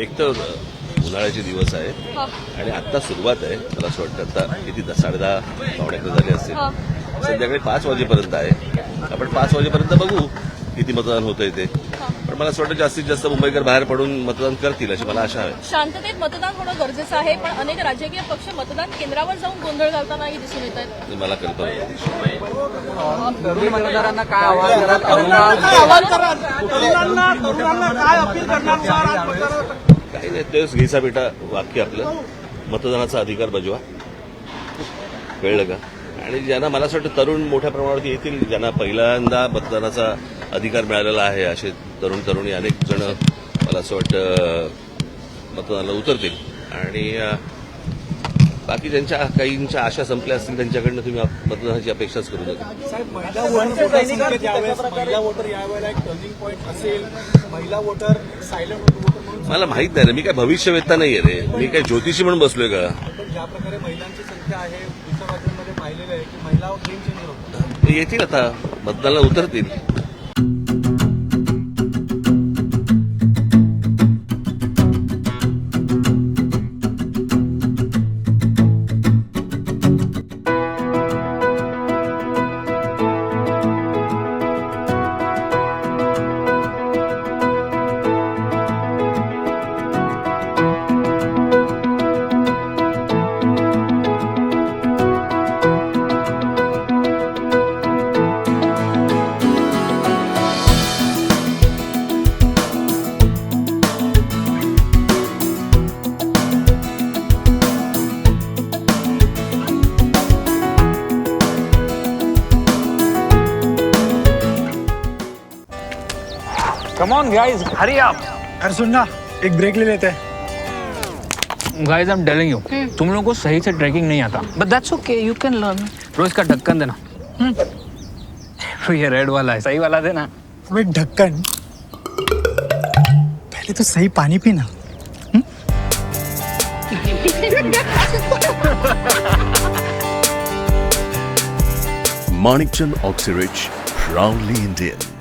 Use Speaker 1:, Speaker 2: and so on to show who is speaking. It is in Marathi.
Speaker 1: एक तर उन्हाळ्याचे दिवस आहेत आणि आता सुरुवात आहे. मला असं वाटतं आता किती 10:30 पावणे 11 झाले असतील. संध्याकाळी 5 वाजेपर्यंत आहे. आपण 5 वाजेपर्यंत बघू किती मतदान होतंय ते. पण मला असं वाटतं जास्तीत जास्त मुंबईकर बाहेर पडून मतदान करतील अशी मला आशा आहे.
Speaker 2: शांततेत मतदान होणं गरजेचं आहे, पण अनेक राजकीय पक्ष मतदान केंद्रावर जाऊन गोंधळ घालतानाही दिसून येत आहेत.
Speaker 1: मला कल्पना नाही.
Speaker 3: तरुण मतदारांना काय आवाहन
Speaker 1: काही नाही, तेच घिसा बेटा वाक्य आपलं, मतदानाचा अधिकार बजवा. कळलं का? आणि ज्यांना मला असं वाटतं तरुण मोठ्या प्रमाणावरती येतील, ज्यांना पहिल्यांदा मतदानाचा अधिकार मिळालेला आहे असे तरुण तरुणी अनेक जण मला असं वाटतं मतदानाला उतरतील. आणि बाकी ज्यांच्या काहींच्या आशा संपल्या असतील त्यांच्याकडनं तुम्ही मतदानाची अपेक्षाच करू नका. मला माहित नाही रे, मी काय भविष्यवेत्ता नाहीये रे, मी काय ज्योतिषी म्हणून बसलोय का?
Speaker 3: ज्या प्रकारे महिलांची संख्या आहे दुसऱ्या राज्यांमध्ये पाहिलेलं आहे की महिला गेम चेंजर होतात.
Speaker 1: ते येतील आता मतदानाला उतरतील.
Speaker 4: Come on guys, hurry up.
Speaker 5: अरे सुन ना, एक ब्रेक ले लेते हैं.
Speaker 4: Guys, I'm telling you, तुम लोगों को सही से ट्रैकिंग नहीं आता. But that's okay, you can learn. रोज का ढक्कन देना. ये रेड वाला है, सही वाला देना.
Speaker 5: अबे ढक्कन, पहले तो सही पानी पीना.
Speaker 6: Manikchand Oxyrich, proudly Indian.